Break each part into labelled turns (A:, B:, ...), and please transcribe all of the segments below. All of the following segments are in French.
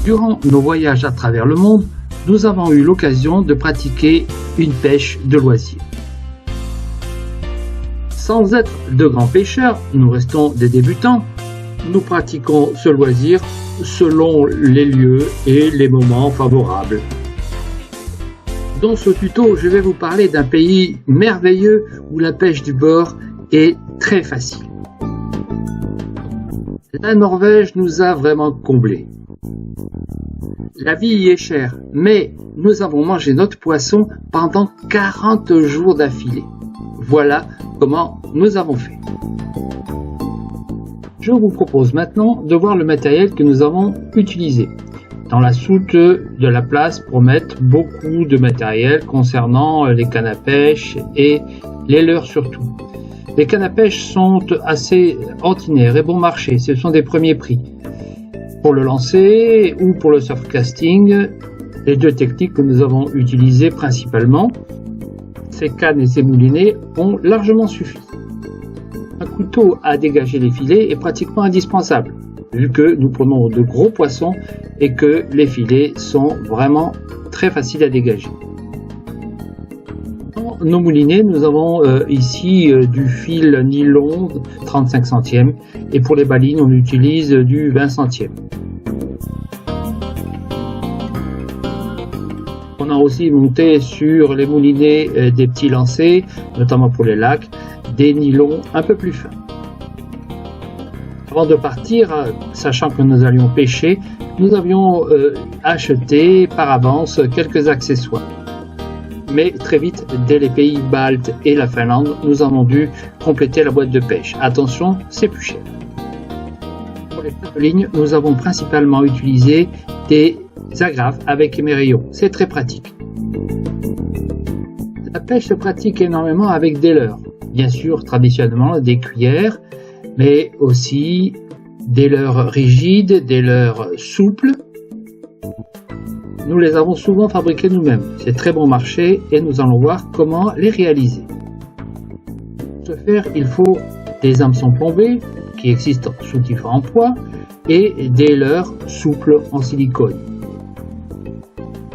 A: Durant nos voyages à travers le monde, nous avons eu l'occasion de pratiquer une pêche de loisir. Sans être de grands pêcheurs, nous restons des débutants. Nous pratiquons ce loisir selon les lieux et les moments favorables. Dans ce tuto, je vais vous parler d'un pays merveilleux où la pêche du bord est très facile. La Norvège nous a vraiment comblés. La vie y est chère, mais nous avons mangé notre poisson pendant 40 jours d'affilée. Voilà comment nous avons fait. Je vous propose maintenant de voir le matériel que nous avons utilisé. Dans la soute de la place promettent beaucoup de matériel concernant les cannes à pêche et les leurres surtout. Les cannes à pêche sont assez ordinaires et bon marché, ce sont des premiers prix. Pour le lancer ou pour le surfcasting, les deux techniques que nous avons utilisées principalement, ces cannes et ces moulinets ont largement suffi. Un couteau à dégager les filets est pratiquement indispensable, vu que nous prenons de gros poissons et que les filets sont vraiment très faciles à dégager. Dans nos moulinets, nous avons ici du fil nylon 35 centièmes et pour les balines, on utilise du 20 centièmes. On a aussi monté sur les moulinets des petits lancers, notamment pour les lacs, des nylons un peu plus fins. Avant de partir, sachant que nous allions pêcher, nous avions acheté par avance quelques accessoires. Mais très vite, dès les pays baltes et la Finlande, nous avons dû compléter la boîte de pêche. Attention, c'est plus cher. Pour les lignes, nous avons principalement utilisé des agrafes avec émerillons. C'est très pratique. La pêche se pratique énormément avec des leurres. Bien sûr, traditionnellement, des cuillères, mais aussi des leurres rigides, des leurres souples. Nous les avons souvent fabriqués nous-mêmes. C'est très bon marché et nous allons voir comment les réaliser. Pour ce faire, il faut des hameçons plombés qui existent sous différents poids et des leurres souples en silicone.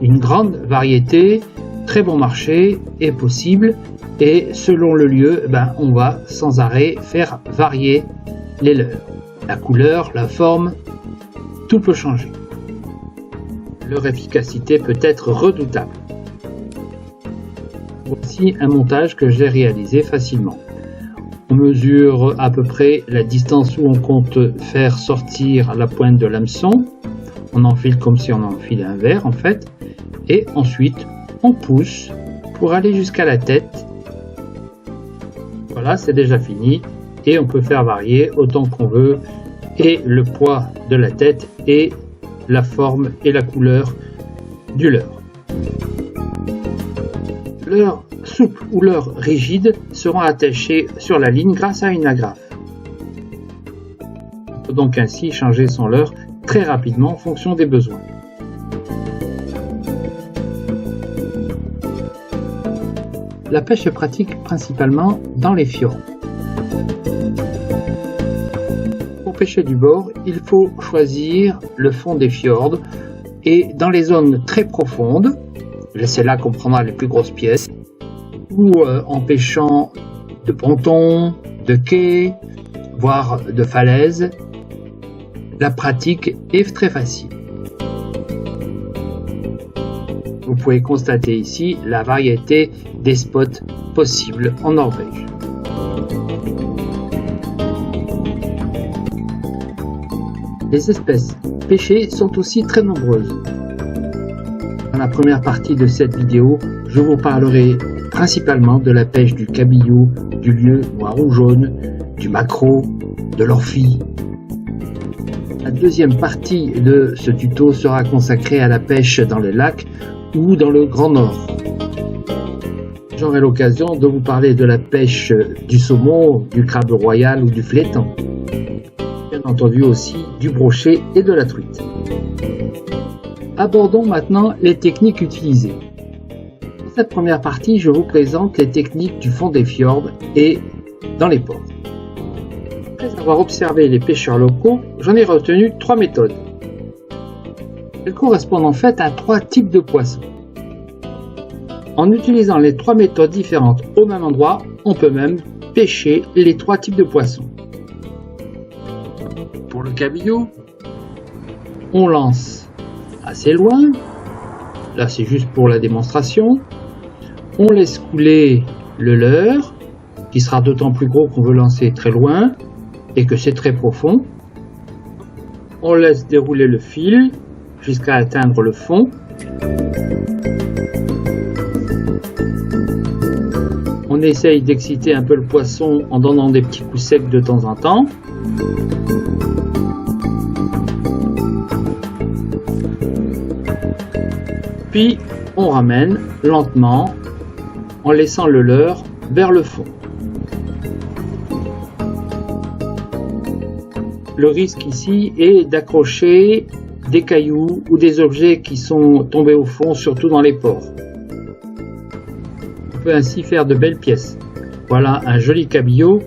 A: Une grande variété, très bon marché est possible et selon le lieu, on va sans arrêt faire varier les leurres. La couleur, la forme, tout peut changer. Leur efficacité peut être redoutable. Voici un montage que j'ai réalisé facilement. On mesure à peu près la distance où on compte faire sortir la pointe de l'hameçon. On enfile comme si on enfilait un verre en fait. Et ensuite, on pousse pour aller jusqu'à la tête. Voilà, c'est déjà fini. Et on peut faire varier autant qu'on veut et le poids de la tête et la forme et la couleur du leurre. Leurre souple ou leurre rigide seront attachés sur la ligne grâce à une agrafe. On peut donc ainsi changer son leurre très rapidement en fonction des besoins. La pêche se pratique principalement dans les fjords. Pour pêcher du bord, il faut choisir le fond des fjords et dans les zones très profondes, c'est là qu'on prendra les plus grosses pièces, ou en pêchant de pontons, de quais, voire de falaises, la pratique est très facile. Vous pouvez constater ici la variété des spots possibles en Norvège. Les espèces pêchées sont aussi très nombreuses. Dans la première partie de cette vidéo, je vous parlerai principalement de la pêche du cabillaud, du lieu noir ou jaune, du maquereau, de l'orphie. La deuxième partie de ce tuto sera consacrée à la pêche dans les lacs ou dans le Grand Nord. J'aurai l'occasion de vous parler de la pêche du saumon, du crabe royal ou du flétan. Bien entendu aussi du brochet et de la truite. Abordons maintenant les techniques utilisées. Dans cette première partie, je vous présente les techniques du fond des fjords et dans les ports. Après avoir observé les pêcheurs locaux, j'en ai retenu 3 méthodes. Elles correspondent en fait à 3 types de poissons. En utilisant les 3 méthodes différentes au même endroit, on peut même pêcher les 3 types de poissons. Pour le cabillaud, on lance assez loin. Là, c'est juste pour la démonstration. On laisse couler le leurre, qui sera d'autant plus gros qu'on veut lancer très loin et que c'est très profond. On laisse dérouler le fil jusqu'à atteindre le fond. On essaye d'exciter un peu le poisson en donnant des petits coups secs de temps en temps. Puis on ramène lentement en laissant le leurre vers le fond. Le risque ici est d'accrocher des cailloux ou des objets qui sont tombés au fond, surtout dans les ports. On peut ainsi faire de belles pièces. Voilà un joli cabillaud,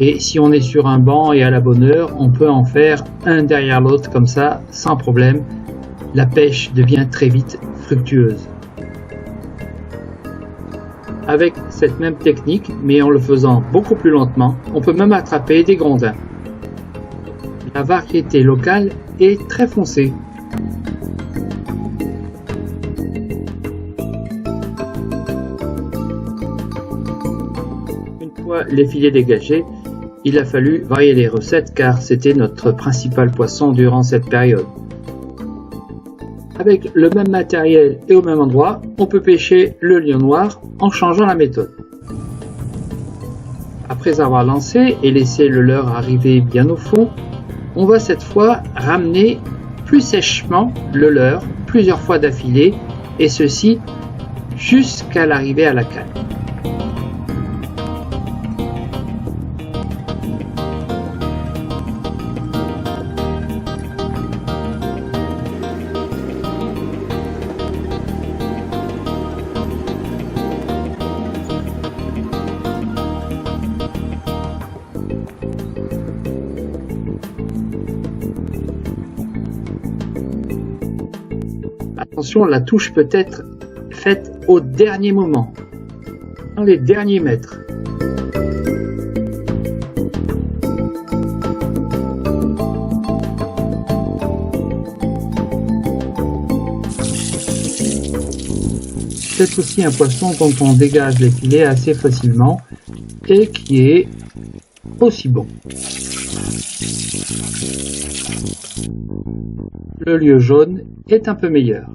A: et si on est sur un banc et à la bonne heure, on peut en faire un derrière l'autre comme ça, sans problème. La pêche devient très vite fructueuse. Avec cette même technique, mais en le faisant beaucoup plus lentement, on peut même attraper des grondins. La variété locale est très foncée. Une fois les filets dégagés, il a fallu varier les recettes car c'était notre principal poisson durant cette période. Avec le même matériel et au même endroit, on peut pêcher le lion noir en changeant la méthode. Après avoir lancé et laissé le leurre arriver bien au fond, on va cette fois ramener plus sèchement le leurre plusieurs fois d'affilée, et ceci jusqu'à l'arrivée à la cale. Attention, la touche peut être faite au dernier moment, dans les derniers mètres. C'est aussi un poisson dont on dégage les filets assez facilement et qui est aussi bon. Le lieu jaune est un peu meilleur.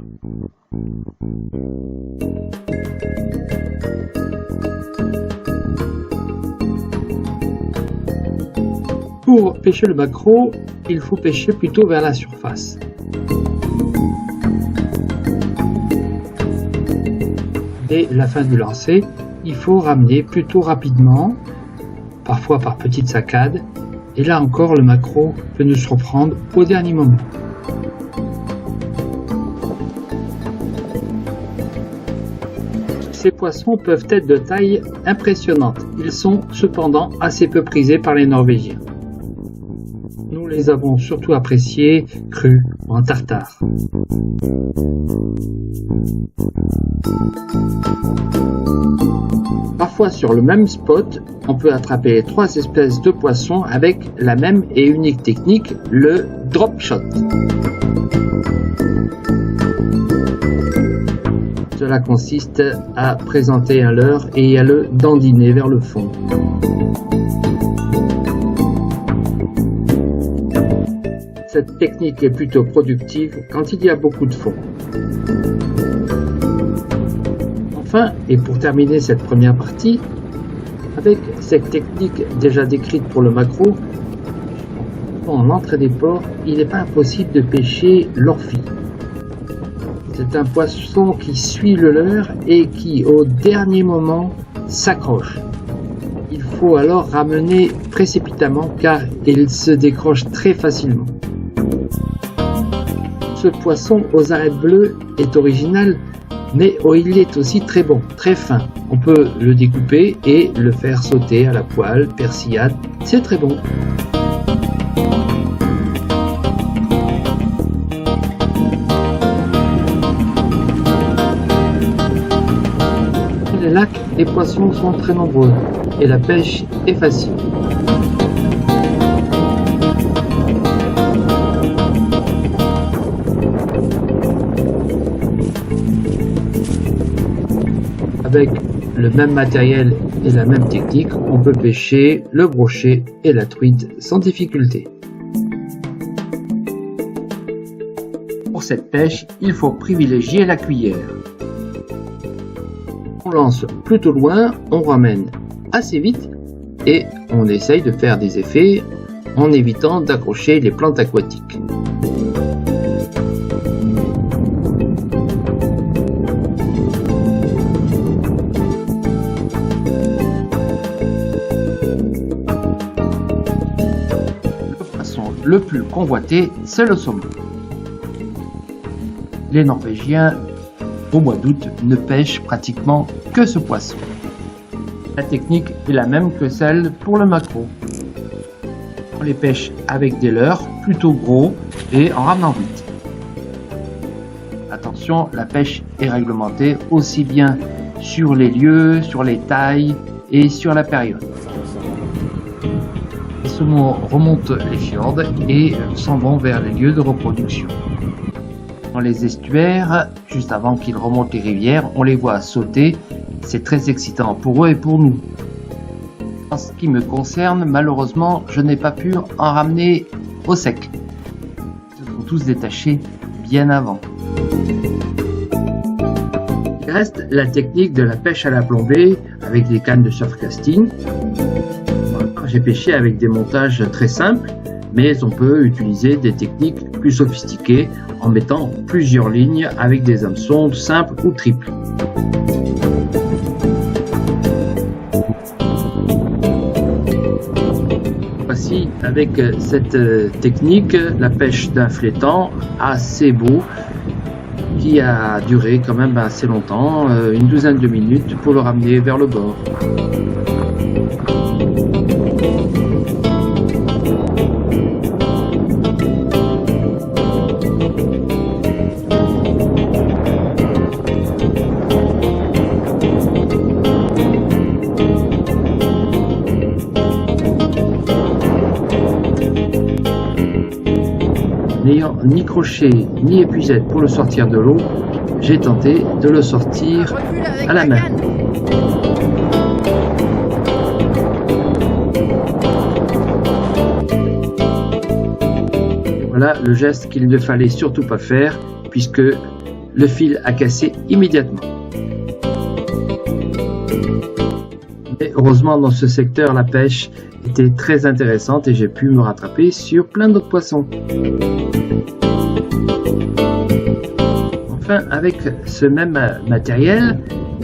A: Pour pêcher le maquereau, il faut pêcher plutôt vers la surface. Dès la fin du lancer, il faut ramener plutôt rapidement, parfois par petites saccades, et là encore le maquereau peut nous surprendre au dernier moment. Ces poissons peuvent être de taille impressionnante, ils sont cependant assez peu prisés par les Norvégiens. Nous les avons surtout appréciés crus ou en tartare. Parfois sur le même spot, on peut attraper 3 espèces de poissons avec la même et unique technique, le drop shot. Cela consiste à présenter un leurre et à le dandiner vers le fond. Cette technique est plutôt productive quand il y a beaucoup de fond. Enfin, et pour terminer cette première partie, avec cette technique déjà décrite pour le maquereau, en l'entrée des ports, il n'est pas impossible de pêcher l'orphie. C'est un poisson qui suit le leurre et qui, au dernier moment, s'accroche. Il faut alors ramener précipitamment car il se décroche très facilement. Ce poisson aux arêtes bleues est original, mais il est aussi très bon, très fin. On peut le découper et le faire sauter à la poêle, persillade, c'est très bon. lacs, les poissons sont très nombreux et la pêche est facile. Avec le même matériel et la même technique, on peut pêcher le brochet et la truite sans difficulté. Pour cette pêche, il faut privilégier la cuillère. On lance plutôt loin, on ramène assez vite et on essaye de faire des effets en évitant d'accrocher les plantes aquatiques. Le plus convoité, c'est le saumon. Les Norvégiens, au mois d'août, ne pêchent pratiquement que ce poisson. La technique est la même que celle pour le maquereau. On les pêche avec des leurres plutôt gros et en ramenant vite. Attention, la pêche est réglementée aussi bien sur les lieux, sur les tailles et sur la période. Les saumons remontent les fjords et s'en vont vers les lieux de reproduction. Dans les estuaires, juste avant qu'ils remontent les rivières, on les voit sauter. C'est très excitant pour eux et pour nous. En ce qui me concerne, malheureusement, je n'ai pas pu en ramener au sec. Ils se sont tous détachés bien avant. Il reste la technique de la pêche à la plombée avec des cannes de surfcasting. J'ai pêché avec des montages très simples, mais on peut utiliser des techniques plus sophistiquées en mettant plusieurs lignes avec des hameçons simples ou triples. Voici avec cette technique la pêche d'un flétan assez beau qui a duré quand même assez longtemps, une douzaine de minutes pour le ramener vers le bord. N'ayant ni crochet ni épuisette pour le sortir de l'eau, j'ai tenté de le sortir à la main. Et voilà le geste qu'il ne fallait surtout pas faire puisque le fil a cassé immédiatement. Mais heureusement dans ce secteur la pêche était très intéressante et j'ai pu me rattraper sur plein d'autres poissons. Enfin, avec ce même matériel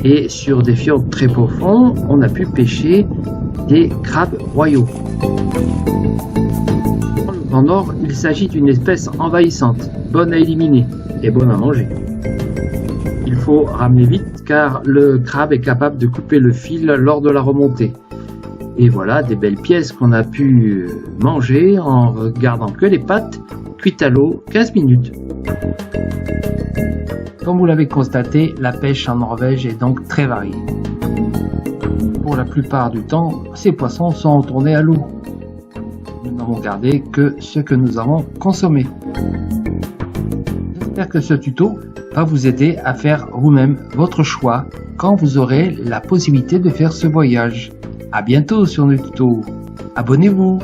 A: et sur des fjords très profonds, on a pu pêcher des crabes royaux. En Nord, il s'agit d'une espèce envahissante, bonne à éliminer et bonne à manger. Il faut ramener vite car le crabe est capable de couper le fil lors de la remontée. Et voilà des belles pièces qu'on a pu manger en regardant que les pattes, cuites à l'eau 15 minutes. Comme vous l'avez constaté, la pêche en Norvège est donc très variée. Pour la plupart du temps, ces poissons sont retournés à l'eau. Nous n'avons gardé que ce que nous avons consommé. J'espère que ce tuto va vous aider à faire vous-même votre choix quand vous aurez la possibilité de faire ce voyage. À bientôt sur nos tutos. Abonnez-vous.